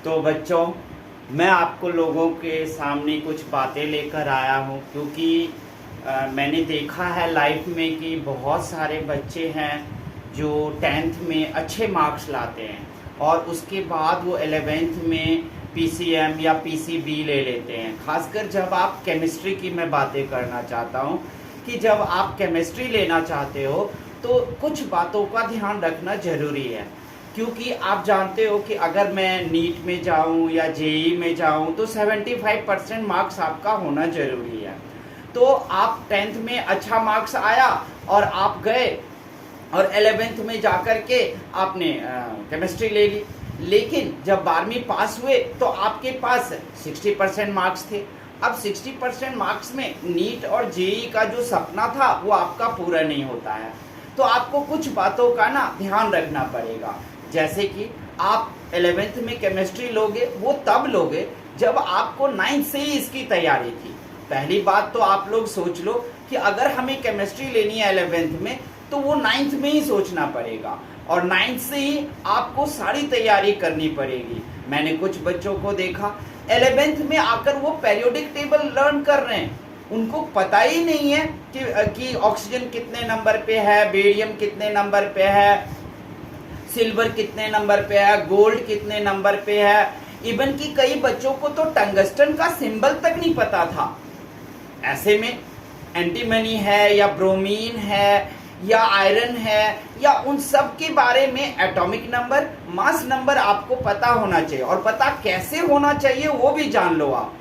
तो बच्चों, मैं आपको लोगों के सामने कुछ बातें लेकर आया हूँ क्योंकि मैंने देखा है लाइफ में कि बहुत सारे बच्चे हैं जो 10th में अच्छे मार्क्स लाते हैं और उसके बाद वो 11th में PCM या PCB ले लेते हैं। खासकर जब आप केमिस्ट्री की मैं बातें करना चाहता हूँ कि जब आप केमिस्ट्री लेना चाहते हो तो कुछ बातों का ध्यान रखना ज़रूरी है, क्योंकि आप जानते हो कि अगर मैं नीट में जाऊं या जेई में जाऊं तो 75% मार्क्स आपका होना ज़रूरी है। तो आप 10th में अच्छा मार्क्स आया और आप गए और 11th में जाकर के आपने केमिस्ट्री ले ली, लेकिन जब 12वीं पास हुए तो आपके पास 60% मार्क्स थे। अब 60% मार्क्स में नीट और जेई का जो सपना था वो आपका पूरा नहीं होता है। तो आपको कुछ बातों का ना ध्यान रखना पड़ेगा। जैसे कि आप 11th में केमिस्ट्री लोगे वो तब लोगे जब आपको 9th से ही इसकी तैयारी थी। पहली बात तो आप लोग सोच लो कि अगर हमें केमिस्ट्री लेनी है 11th में तो वो 9th में ही सोचना पड़ेगा और 9th से ही आपको सारी तैयारी करनी पड़ेगी। मैंने कुछ बच्चों को देखा 11th में आकर वो पीरियोडिक टेबल लर्न कर रहे हैं, उनको पता ही नहीं है कि ऑक्सीजन कितने नंबर पे है, बेरियम कितने नंबर पे है, सिल्वर कितने नंबर पे है, गोल्ड कितने नंबर पे है। इवन कि कई बच्चों को तो टंगस्टन का सिंबल तक नहीं पता था। ऐसे में एंटीमनी है या ब्रोमीन है या आयरन है या उन सब के बारे में एटॉमिक नंबर, मास नंबर आपको पता होना चाहिए और पता कैसे होना चाहिए वो भी जान लो। आप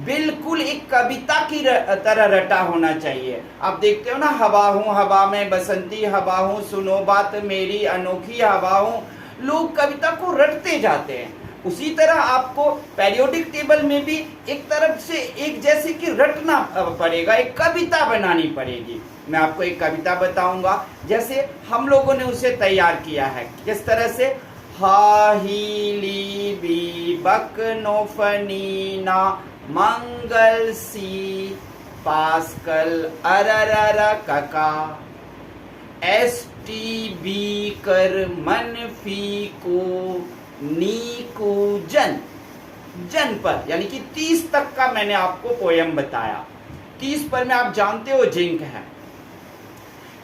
बिल्कुल एक कविता की तरह रटा होना चाहिए। आप देखते हो ना, हवा हूँ हवा में बसंती हवा हूँ, सुनो बात मेरी अनोखी हवा हूँ। लोग कविता को रटते जाते हैं, उसी तरह आपको पीरियोडिक टेबल में भी एक तरफ से एक जैसे कि रटना पड़ेगा, एक कविता बनानी पड़ेगी। मैं आपको एक कविता बताऊंगा जैसे हम लोगों ने उसे तैयार किया है। किस तरह से, हा ही ली बी बक नो फनीना मंगल सी पास्कल अररर कका STB कर मनफी को नी को जन पर, यानी कि 30 तक का मैंने आपको पोयम बताया। 30 पर में आप जानते हो जिंक है।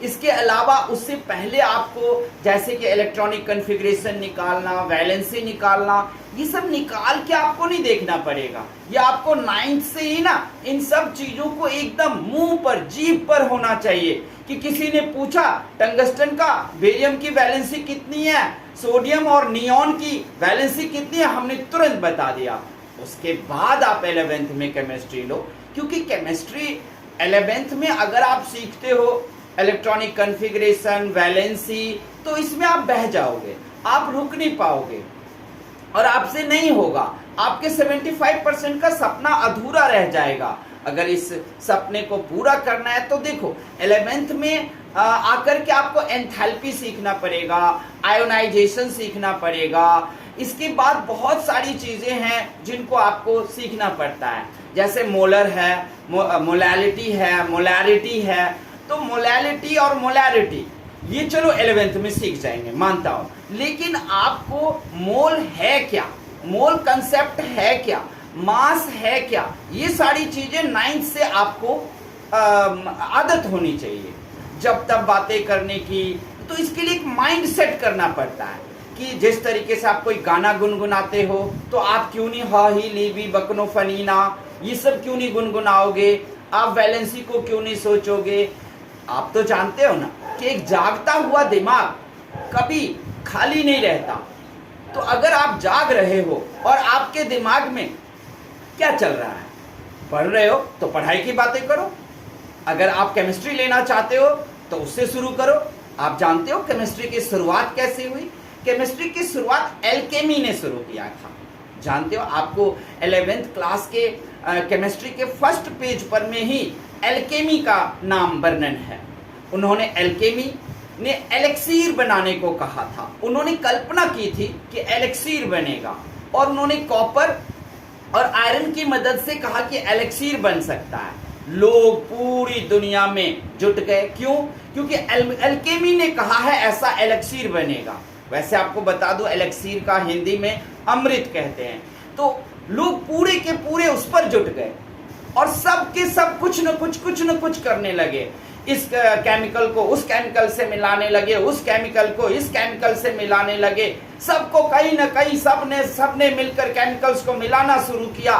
इसके अलावा उससे पहले आपको जैसे कि इलेक्ट्रॉनिक कॉन्फ़िगरेशन निकालना, वैलेंसी निकालना, ये सब निकाल के आपको नहीं देखना पड़ेगा। ये आपको 9th से ही ना इन सब चीजों को एकदम मुंह पर, जीभ पर होना चाहिए कि किसी ने पूछा टंगस्टन का बेरियम की वैलेंसी कितनी है, सोडियम और नियॉन की वैलेंसी कितनी है, हमने तुरंत बता दिया। उसके बाद आप 11th में केमिस्ट्री लो, क्योंकि केमिस्ट्री 11th में अगर आप सीखते हो इलेक्ट्रॉनिक कॉन्फ़िगरेशन, वैलेंसी, तो इसमें आप बह जाओगे, आप रुक नहीं पाओगे और आपसे नहीं होगा। आपके 75% का सपना अधूरा रह जाएगा। अगर इस सपने को पूरा करना है तो देखो 11th में आकर के आपको एंथैल्पी सीखना पड़ेगा, आयोनाइजेशन सीखना पड़ेगा। इसके बाद बहुत सारी चीजें हैं जिनको आपको सीखना पड़ता है, जैसे मोलर है, मोलैलिटी है, मोलैरिटी है। तो मोलैलिटी और मोलैरिटी ये चलो 11th में सीख जाएंगे, मानता हूं, लेकिन आपको मोल है क्या, मोल कंसेप्ट है क्या, मास है क्या, ये सारी चीजें 9th से आपको आदत होनी चाहिए। जब तब बातें करने की, तो इसके लिए एक माइंड सेट करना पड़ता है कि जिस तरीके से आप कोई गाना गुनगुनाते हो तो आप क्यों नहीं हा ही लीबी बकनो फनीना ये सब क्यों नहीं गुनगुनाओगे, आप वैलेंसी को क्यों नहीं सोचोगे। आप तो जानते हो ना कि एक जागता हुआ दिमाग कभी खाली नहीं रहता। तो अगर आप जाग रहे हो और आपके दिमाग में क्या चल रहा है, पढ़ रहे हो तो पढ़ाई की बातें करो। अगर आप केमिस्ट्री लेना चाहते हो तो उससे शुरू करो। आप जानते हो केमिस्ट्री की शुरुआत कैसे हुई? केमिस्ट्री की शुरुआत एल्केमी ने शुरू किया था। जानते हो, आपको 11th क्लास के केमिस्ट्री के फर्स्ट पेज पर में ही एल्केमी का नाम वर्णन है। उन्होंने एल्केमी ने एलेक्सीर बनाने को कहा था। उन्होंने कल्पना की थी कि एलेक्सीर बनेगा और उन्होंने कॉपर और आयरन की मदद से कहा कि एलेक्सीर बन सकता है। लोग पूरी दुनिया में जुट गए। क्यों? क्योंकि एल्केमी ने कहा है ऐसा एलेक्सीर बनेगा। वैसे आपको बता दूं एलेक्सीर का हिंदी में अमृत कहते हैं। तो लोग पूरे के पूरे उस पर जुट गए और सब के सब कुछ न कुछ करने लगे। इस केमिकल को उस केमिकल से मिलाने लगे, उस केमिकल को इस केमिकल से मिलाने लगे। सबको कहीं ना कहीं सबने मिलकर केमिकल्स को मिलाना शुरू किया।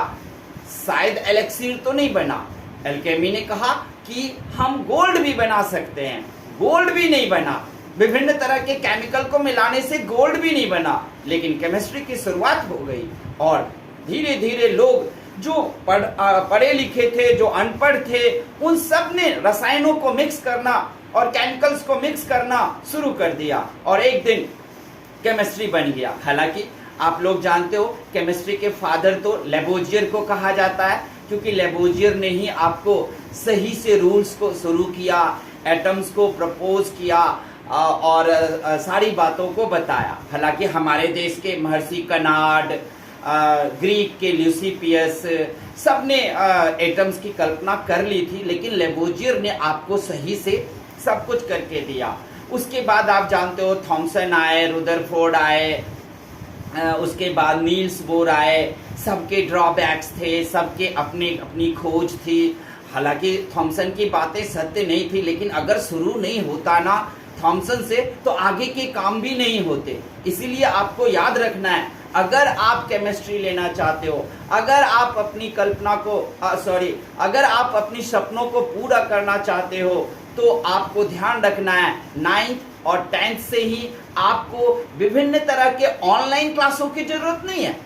शायद एलेक्सीर तो नहीं बना। एल्केमी ने कहा कि हम गोल्ड भी बना सकते हैं। गोल्ड भी नहीं बना। विभिन्न तरह के केमिकल को मिलाने से गोल्ड भी नहीं बना। लेकिन केमिस्ट्री की शुरुआत हो गई और धीरे धीरे लोग जो पढ़े लिखे थे, जो अनपढ़ थे, उन सब ने रसायनों को मिक्स करना और केमिकल्स को मिक्स करना शुरू कर दिया और एक दिन केमिस्ट्री बन गया। हालांकि आप लोग जानते हो केमिस्ट्री के फादर तो लेबोजियर को कहा जाता है, क्योंकि लेबोजियर ने ही आपको सही से रूल्स को शुरू किया, एटम्स को प्रपोज किया और सारी बातों को बताया। हालांकि हमारे देश के महर्षि कनाड, ग्रीक के ल्यूसिपियस, सबने एटम्स की कल्पना कर ली थी, लेकिन लेबोजियर ने आपको सही से सब कुछ करके दिया। उसके बाद आप जानते हो थॉमसन आए, रुदरफोर्ड आए, उसके बाद नील्स बोर आए। सबके ड्रॉबैक्स थे, सबके अपनी खोज थी। हालांकि थॉमसन की बातें सत्य नहीं थी, लेकिन अगर शुरू नहीं होता ना थॉमसन से तो आगे के काम भी नहीं होते। इसीलिए आपको याद रखना है, अगर आप केमिस्ट्री लेना चाहते हो, अगर आप अपनी कल्पना को अगर आप अपनी सपनों को पूरा करना चाहते हो, तो आपको ध्यान रखना है 9th और 10th से ही आपको विभिन्न तरह के ऑनलाइन क्लासों की जरूरत नहीं है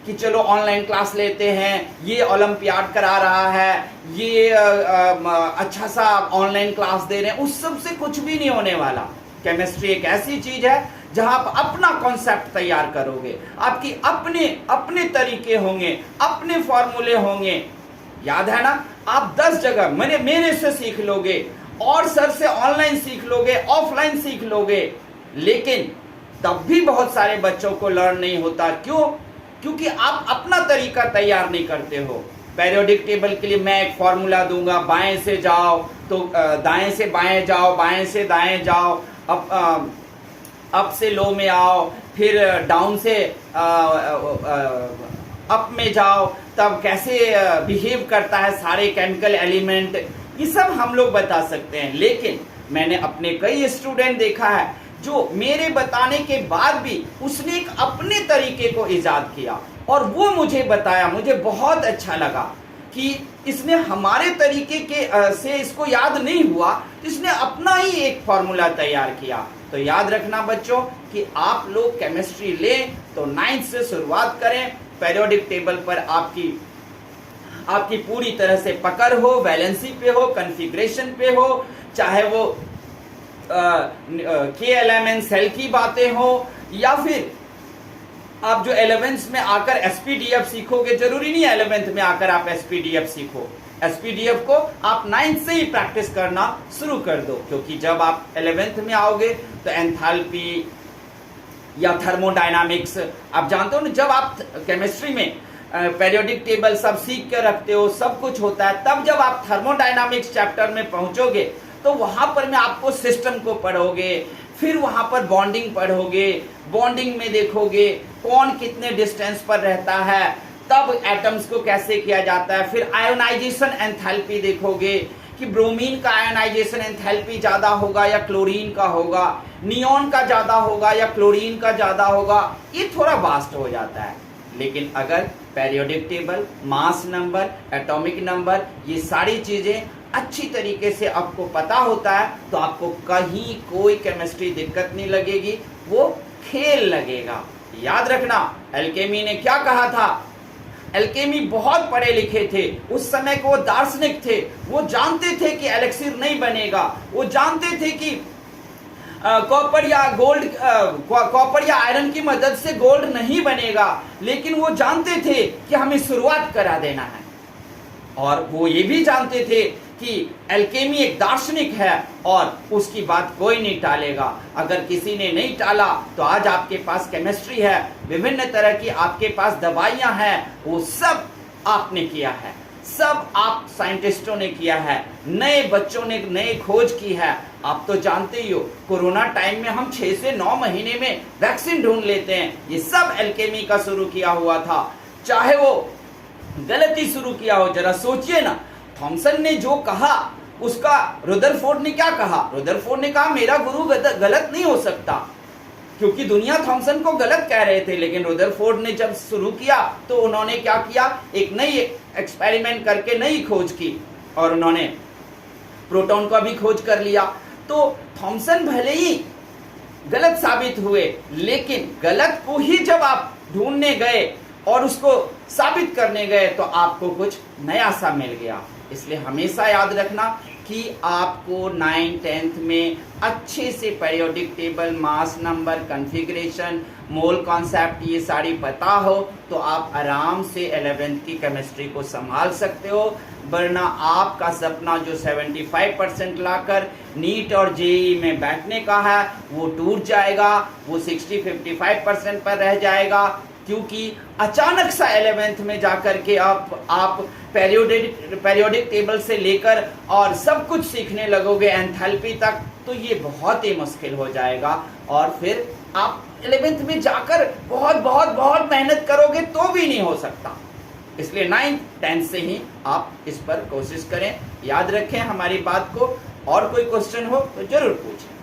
कि चलो ऑनलाइन क्लास लेते हैं, ये ओलंपियाड करा रहा है, ये अच्छा सा ऑनलाइन क्लास दे रहे हैं। उस सब से कुछ भी नहीं होने वाला। केमिस्ट्री एक ऐसी चीज है जहां आप अपना कॉन्सेप्ट तैयार करोगे, आपकी अपने तरीके होंगे, अपने फॉर्मूले होंगे। याद है ना, आप 10 जगह मेरे से सीख लोगे और सर से ऑनलाइन सीख लोगे, ऑफलाइन सीख लोगे, लेकिन तब भी बहुत सारे बच्चों को लर्न नहीं होता। क्यों? क्योंकि आप अपना तरीका तैयार नहीं करते हो। पेरियोडिक टेबल के लिए मैं एक फॉर्मूला दूंगा, बाएं से जाओ तो दाएं से बाएं जाओ, बाएं से दाएं जाओ, अप से लो में आओ, फिर डाउन से अप में जाओ, तब कैसे बिहेव करता है सारे केमिकल एलिमेंट, ये सब हम लोग बता सकते हैं। लेकिन मैंने अपने कई स्टूडेंट देखा है जो मेरे बताने के बाद भी उसने एक अपने तरीके को इजाद किया और वो मुझे बताया। मुझे बहुत अच्छा लगा कि इसने हमारे तरीके के से इसको याद नहीं हुआ, इसने अपना ही एक फॉर्मूला तैयार किया। तो याद रखना बच्चों कि आप लोग केमिस्ट्री लें तो 9th से शुरुआत करें। पेरियोडिक टेबल पर आपकी पूरी तरह से पकड़ हो, वैलेंसी पे हो, कॉन्फ़िगरेशन पे हो, चाहे वो KLMN सेल की बातें हो या फिर आप जो 11th में आकर SPDF सीखोगे। जरूरी नहीं है 11th में आकर आप SPDF सीखो। SPDF को आप 9th से ही प्रैक्टिस करना शुरू कर दो, क्योंकि जब आप 11th में आओगे तो एंथैल्पी या थर्मोडायनामिक्स आप जानते हो ना, जब आप केमिस्ट्री में पेरियोडिक टेबल सब सीख के रखते हो, सब कुछ होता है, तब जब आप थर्मोडायनामिक्स चैप्टर में पहुंचोगे तो वहां पर मैं आपको सिस्टम को पढ़ोगे, फिर वहां पर बॉन्डिंग पढ़ोगे, बॉन्डिंग में देखोगे कौन कितने डिस्टेंस पर रहता है, तब एटम्स को कैसे किया जाता है, फिर आयोनाइजेशन एंथैल्पी देखोगे कि ब्रोमीन का आयोनाइजेशन एंथैल्पी ज्यादा होगा या क्लोरीन का होगा, नियॉन का ज्यादा होगा या क्लोरीन का ज्यादा होगा। ये थोड़ा वास्ट हो जाता है। लेकिन अगर periodic table, mass number, atomic number, ये सारी चीजें अच्छी तरीके से आपको पता होता है तो आपको कहीं कोई केमिस्ट्री दिक्कत नहीं लगेगी, वो खेल लगेगा। याद रखना एल्केमी ने क्या कहा था। एल्केमी बहुत पढ़े लिखे थे, उस समय को वो दार्शनिक थे, वो जानते थे कि एलेक्सिर नहीं बनेगा, वो जानते थे कि कॉपर या आयरन की मदद से गोल्ड नहीं बनेगा, लेकिन वो जानते थे कि हमें शुरुआत करा देना है। और वो ये भी जानते थे कि एल्केमी एक दार्शनिक है और उसकी बात कोई नहीं टालेगा। अगर किसी ने नहीं टाला तो आज आपके पास केमिस्ट्री है, विभिन्न तरह की आपके पास दवाइयां हैं, वो सब आपने किया है, सब आप साइंटिस्टों ने किया है, नए बच्चों ने नई खोज की है। आप तो जानते ही हो, कोरोना टाइम में हम 6 से 9 महीने में वैक्सीन ढूंढ लेते हैं। ये सब एल्केमी का शुरू किया हुआ था, चाहे वो गलती शुरू किया हो। जरा सोचिए ना, थॉमसन ने जो कहा उसका रुदरफोर्ड ने क्या कहा? रुदरफोर्ड ने कहा मेरा गुरु गलत नहीं हो सकता, क्योंकि दुनिया थॉमसन को गलत कह रहे थे। लेकिन रुदरफोर्ड ने जब शुरू किया तो उन्होंने क्या किया, एक नई एक्सपेरिमेंट करके नई खोज की और उन्होंने प्रोटॉन का भी खोज कर लिया। तो थॉमसन भले ही गलत साबित हुए, लेकिन गलत को ही जब आप ढूंढने गए और उसको साबित करने गए तो आपको कुछ नया सा मिल गया। इसलिए हमेशा याद रखना कि आपको 9th 10th में अच्छे से periodic table, mass number, configuration, mole concept ये सारी पता हो तो आप आराम से 11th की केमिस्ट्री को संभाल सकते हो। वरना आपका सपना जो 75% लाकर नीट और जेईई में बैठने का है वो टूट जाएगा, वो 60-55% पर रह जाएगा, क्योंकि अचानक सा 11th में जाकर के आप पीरियोडिक टेबल से लेकर और सब कुछ सीखने लगोगे एंथैल्पी तक, तो ये बहुत ही मुश्किल हो जाएगा। और फिर आप 11th में जाकर बहुत बहुत बहुत मेहनत करोगे तो भी नहीं हो सकता। इसलिए 9th 10th से ही आप इस पर कोशिश करें। याद रखें हमारी बात को, और कोई क्वेश्चन हो तो जरूर पूछें।